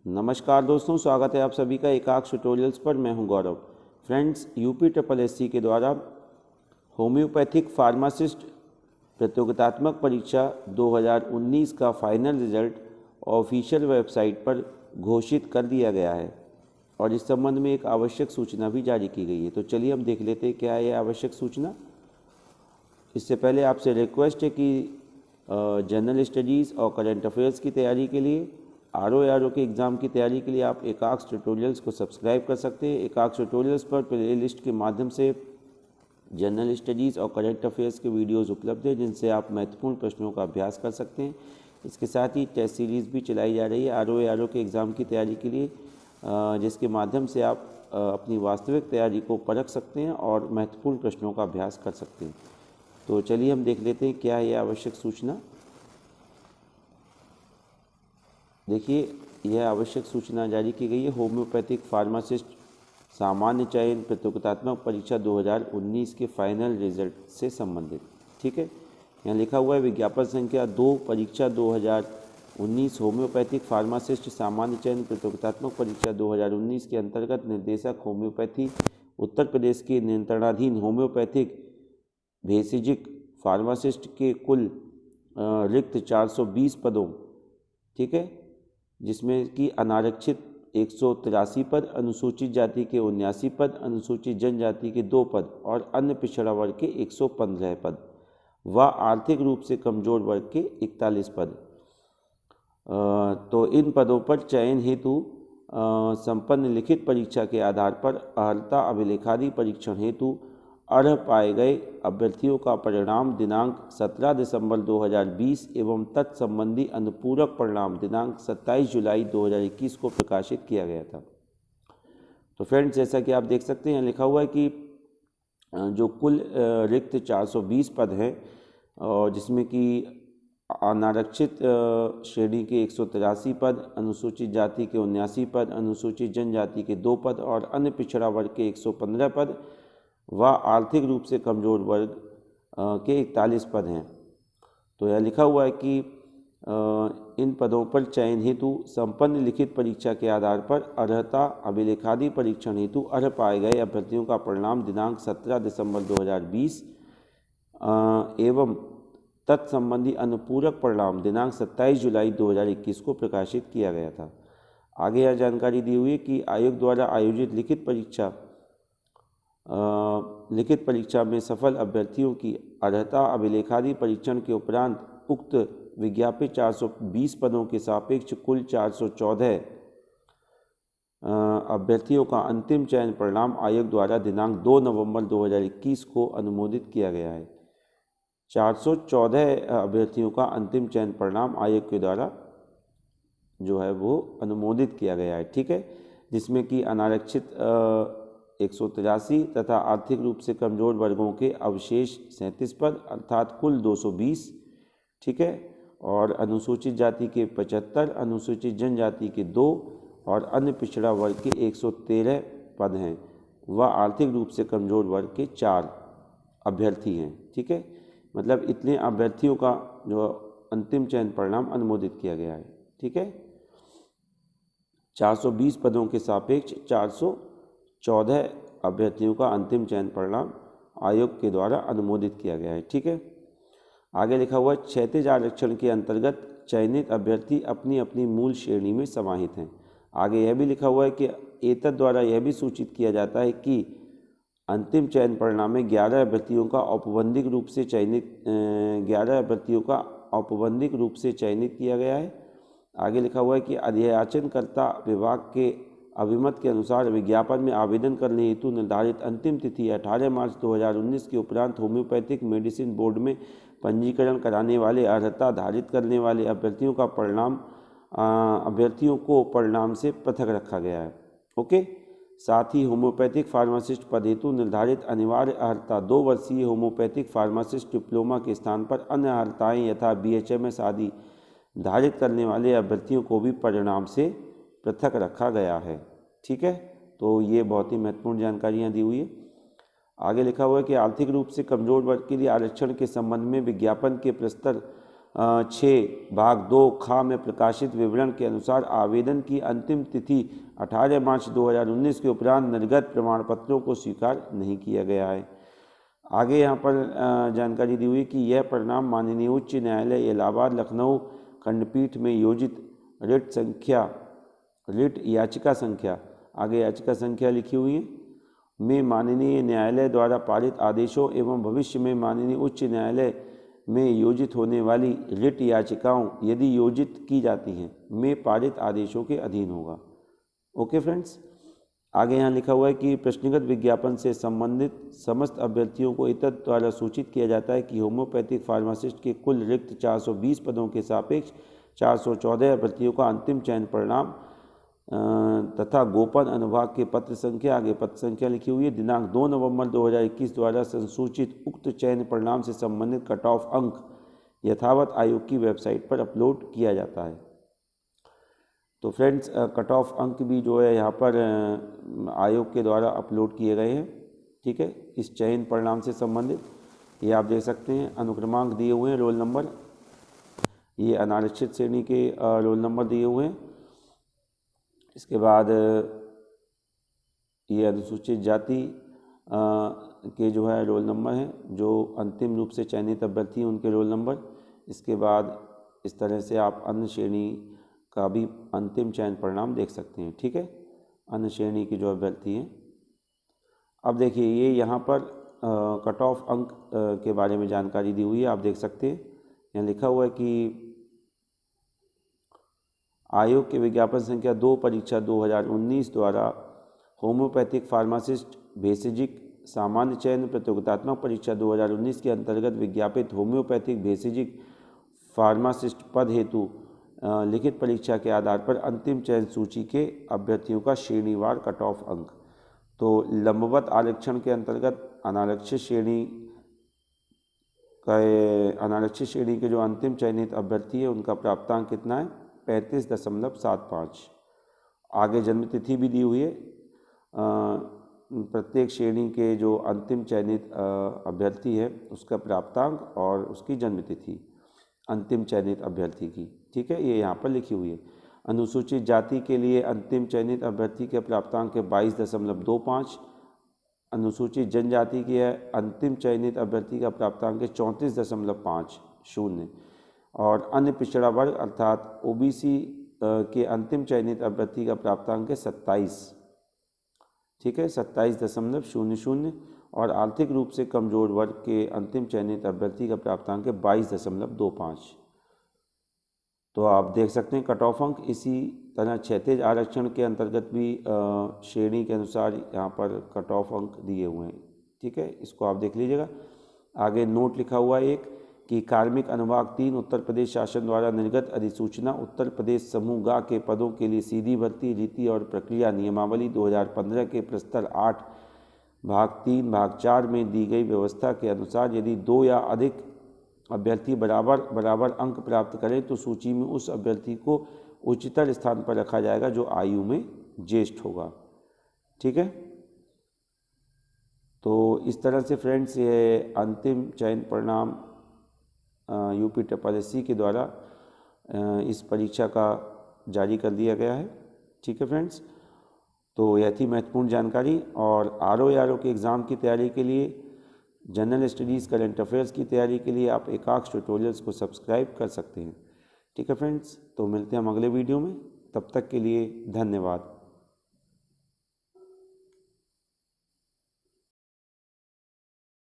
नमस्कार दोस्तों, स्वागत है आप सभी का एकाक्ष ट्यूटोरियल्स पर। मैं हूं गौरव। फ्रेंड्स, यूपी ट्रिपल एससी के द्वारा होम्योपैथिक फार्मासिस्ट प्रतियोगितात्मक परीक्षा 2019 का फाइनल रिजल्ट ऑफिशियल वेबसाइट पर घोषित कर दिया गया है और इस संबंध में एक आवश्यक सूचना भी जारी की गई है। तो चलिए हम देख लेते हैं क्या है यह आवश्यक सूचना। इससे पहले आपसे रिक्वेस्ट है कि जनरल स्टडीज़ और करंट अफेयर्स की तैयारी के लिए, आरओ के एग्ज़ाम की तैयारी के लिए आप एकाक्ष ट्यूटोरियल्स को सब्सक्राइब कर सकते हैं। एकाक्ष ट्यूटोरियल्स पर प्लेलिस्ट के माध्यम से जनरल स्टडीज़ और करंट अफेयर्स के वीडियोस उपलब्ध हैं जिनसे आप महत्वपूर्ण प्रश्नों का अभ्यास कर सकते हैं। इसके साथ ही टेस्ट सीरीज़ भी चलाई जा रही है आरओ के एग्ज़ाम की तैयारी के लिए, जिसके माध्यम से आप अपनी वास्तविक तैयारी को परख सकते हैं और महत्वपूर्ण प्रश्नों का अभ्यास कर सकते हैं। तो चलिए हम देख लेते हैं क्या है यह आवश्यक सूचना। देखिए, यह आवश्यक सूचना जारी की गई है होम्योपैथिक फार्मासिस्ट सामान्य चयन प्रतियोगितात्मक परीक्षा 2019 के फाइनल रिजल्ट से संबंधित। ठीक है, यहाँ लिखा हुआ है विज्ञापन संख्या 2 परीक्षा 2019 होम्योपैथिक फार्मासिस्ट सामान्य चयन प्रतियोगितात्मक परीक्षा 2019 के अंतर्गत निर्देशक होम्योपैथी उत्तर प्रदेश के नियंत्रणाधीन होम्योपैथिक भेषजिक फार्मासिस्ट के कुल रिक्त 420 पदों, ठीक है, जिसमें कि अनारक्षित 183 पद, अनुसूचित जाति के 79 पद, अनुसूचित जनजाति के 2 पद और अन्य पिछड़ा वर्ग के 115 पद व आर्थिक रूप से कमजोर वर्ग के 41 पद। तो इन पदों पर चयन हेतु संपन्न लिखित परीक्षा के आधार पर अर्हता अभिलेखादि परीक्षण हेतु अर्ह पाए गए अभ्यर्थियों का परिणाम दिनांक 17 दिसंबर 2020 एवं तत्संबंधी अनुपूरक परिणाम दिनांक 27 जुलाई 2021 को प्रकाशित किया गया था। तो फ्रेंड्स, जैसा कि आप देख सकते हैं, लिखा हुआ है कि जो कुल रिक्त 420 पद हैं और जिसमें कि अनारक्षित श्रेणी के 183 पद, अनुसूचित जाति के 79 पद, अनुसूचित जनजाति के 2 पद और अन्य पिछड़ा वर्ग के 115 पद व आर्थिक रूप से कमजोर वर्ग के 41 पद हैं। तो यह लिखा हुआ है कि इन पदों पर चयन हेतु संपन्न लिखित परीक्षा के आधार पर अर्हता अभिलेखादि परीक्षण हेतु अर्ह पाए गए अभ्यर्थियों का परिणाम दिनांक 17 दिसंबर 2020 एवं तत्संबंधी अनुपूरक परिणाम दिनांक 27 जुलाई 2021 को प्रकाशित किया गया था। आगे यह जानकारी दी हुई है कि आयोग द्वारा आयोजित लिखित परीक्षा में सफल अभ्यर्थियों की अर्हता अभिलेखादि परीक्षण के उपरांत उक्त विज्ञापित 420 पदों के सापेक्ष कुल 414 अभ्यर्थियों का अंतिम चयन परिणाम आयोग द्वारा दिनांक 2 नवंबर 2021 को अनुमोदित किया गया है। 414 अभ्यर्थियों का अंतिम चयन परिणाम आयोग के द्वारा जो है वो अनुमोदित किया गया है। ठीक है, जिसमें कि अनारक्षित 183 तथा आर्थिक रूप से कमजोर वर्गों के अवशेष 37 पद अर्थात कुल 220, ठीक है, और अनुसूचित जाति के 75, अनुसूचित जनजाति के 2 और अन्य पिछड़ा वर्ग के 113 पद हैं व आर्थिक रूप से कमजोर वर्ग के 4 अभ्यर्थी हैं। ठीक है, मतलब इतने अभ्यर्थियों का जो अंतिम चयन परिणाम अनुमोदित किया गया है। ठीक है, 420 पदों के सापेक्ष 414 अभ्यर्थियों का अंतिम चयन परिणाम आयोग के द्वारा अनुमोदित किया गया है। ठीक है, आगे लिखा हुआ क्षैतिज आरक्षण के अंतर्गत चयनित अभ्यर्थी अपनी अपनी मूल श्रेणी में समाहित हैं। आगे यह भी लिखा हुआ है कि एतद द्वारा यह भी सूचित किया जाता है कि अंतिम चयन परिणाम में 11 अभ्यर्थियों का औपबंधिक रूप से चयनित किया गया है। आगे लिखा हुआ है कि अध्याचनकर्ता विभाग के अभिमत के अनुसार विज्ञापन में आवेदन करने हेतु निर्धारित अंतिम तिथि 18 मार्च 2019 के उपरांत होम्योपैथिक मेडिसिन बोर्ड में पंजीकरण कराने वाले अर्हता धारित करने वाले अभ्यर्थियों को परिणाम से पृथक रखा गया है। ओके, साथ ही होम्योपैथिक फार्मासिस्ट पद हेतु निर्धारित अनिवार्य अर्हता 2 वर्षीय होम्योपैथिक फार्मासिस्ट डिप्लोमा के स्थान पर अन्य अर्हताएँ यथा BHMS आदि धारित करने वाले अभ्यर्थियों को भी परिणाम से पृथक रखा गया है। ठीक है, तो ये बहुत ही महत्वपूर्ण जानकारियाँ दी हुई है। आगे लिखा हुआ है कि आर्थिक रूप से कमजोर वर्ग के लिए आरक्षण के संबंध में विज्ञापन के प्रस्तर 6 भाग 2 खा में प्रकाशित विवरण के अनुसार आवेदन की अंतिम तिथि 18 मार्च 2019 के उपरांत निर्गत प्रमाण पत्रों को स्वीकार नहीं किया गया है। आगे यहाँ पर जानकारी दी हुई कि यह परिणाम माननीय उच्च न्यायालय इलाहाबाद लखनऊ खंडपीठ में योजित रिट याचिका संख्या, आगे याचिका संख्या लिखी हुई है, में माननीय न्यायालय द्वारा पारित आदेशों एवं भविष्य में माननीय उच्च न्यायालय में योजित होने वाली रिट याचिकाओं यदि योजित की जाती हैं में पारित आदेशों के अधीन होगा। ओके फ्रेंड्स, आगे यहाँ लिखा हुआ है कि प्रश्नगत विज्ञापन से संबंधित समस्त अभ्यर्थियों को इतत द्वारा सूचित किया जाता है कि होम्योपैथिक फार्मासिस्ट के कुल रिक्त 420 पदों के सापेक्ष 414 अभ्यर्थियों का अंतिम चयन परिणाम तथा गोपन अनुभाग के पत्र संख्या, आगे पत्र संख्या लिखी हुई है, दिनांक 2 नवंबर 2021 द्वारा संसूचित उक्त चयन परिणाम से संबंधित कट ऑफ अंक यथावत आयोग की वेबसाइट पर अपलोड किया जाता है। तो फ्रेंड्स, कट ऑफ अंक भी जो है यहाँ पर आयोग के द्वारा अपलोड किए गए हैं। ठीक है, इस चयन परिणाम से संबंधित ये आप देख सकते हैं, अनुक्रमांक दिए हुए हैं, रोल नंबर, ये अनारक्षित श्रेणी के रोल नंबर दिए हुए हैं। इसके बाद ये अनुसूचित जाति के जो है रोल नंबर हैं, जो अंतिम रूप से चयनित अभ्यर्थी हैं उनके रोल नंबर। इसके बाद इस तरह से आप अन्य श्रेणी का भी अंतिम चयन परिणाम देख सकते हैं। ठीक है, अन्य श्रेणी के जो अभ्यर्थी हैं। अब देखिए, ये यहाँ पर कट ऑफ अंक के बारे में जानकारी दी हुई है, आप देख सकते हैं। यहाँ लिखा हुआ है कि आयोग के विज्ञापन संख्या 2 परीक्षा 2019 द्वारा होम्योपैथिक फार्मासिस्ट भेषजिक सामान्य चयन प्रतियोगितात्मक परीक्षा 2019 के अंतर्गत विज्ञापित होम्योपैथिक भेषजिक फार्मासिस्ट पद हेतु लिखित परीक्षा के आधार पर अंतिम चयन सूची के अभ्यर्थियों का श्रेणीवार कट ऑफ अंक। तो लंबवत आरक्षण के अंतर्गत अनारक्षित श्रेणी के जो अंतिम चयनित अभ्यर्थी है उनका प्राप्तांक कितना है, 35.75। आगे जन्म तिथि भी दी हुई है, प्रत्येक श्रेणी के जो अंतिम चयनित अभ्यर्थी है उसका प्राप्तांक और उसकी जन्म तिथि अंतिम चयनित अभ्यर्थी की। ठीक है, ये यहाँ पर लिखी हुई है। अनुसूचित जाति के लिए अंतिम चयनित अभ्यर्थी के प्राप्तांक है 22.25। अनुसूचित जनजाति के अंतिम चयनित अभ्यर्थी का प्राप्तांक है 34.50। और अन्य पिछड़ा वर्ग अर्थात ओबीसी के अंतिम चयनित अभ्यर्थी का प्राप्तांक है 27। ठीक है, 27.00। और आर्थिक रूप से कमजोर वर्ग के अंतिम चयनित अभ्यर्थी का प्राप्तांक है 22.25। तो आप देख सकते हैं कट ऑफ अंक। इसी तरह क्षैतिज आरक्षण के अंतर्गत भी श्रेणी के अनुसार यहाँ पर कट ऑफ अंक दिए हुए हैं। ठीक है, इसको आप देख लीजिएगा। आगे नोट लिखा हुआ है एक कि कार्मिक अनुभाग 3 उत्तर प्रदेश शासन द्वारा निर्गत अधिसूचना उत्तर प्रदेश समूह ग के पदों के लिए सीधी भर्ती रीति और प्रक्रिया नियमावली 2015 के प्रस्तर 8 भाग 3 भाग 4 में दी गई व्यवस्था के अनुसार यदि 2 या अधिक अभ्यर्थी बराबर अंक प्राप्त करें तो सूची में उस अभ्यर्थी को उच्चतर स्थान पर रखा जाएगा जो आयु में ज्येष्ठ होगा। ठीक है, तो इस तरह से फ्रेंड्स ये अंतिम चयन परिणाम यूपी TPSSC के द्वारा इस परीक्षा का जारी कर दिया गया है। ठीक है फ्रेंड्स, तो यह थी महत्वपूर्ण जानकारी। और RO के एग्ज़ाम की तैयारी के लिए, जनरल स्टडीज़ करंट अफेयर्स की तैयारी के लिए आप एकाक्ष ट्यूटोरियल्स को सब्सक्राइब कर सकते हैं। ठीक है फ्रेंड्स, तो मिलते हैं हम अगले वीडियो में, तब तक के लिए धन्यवाद।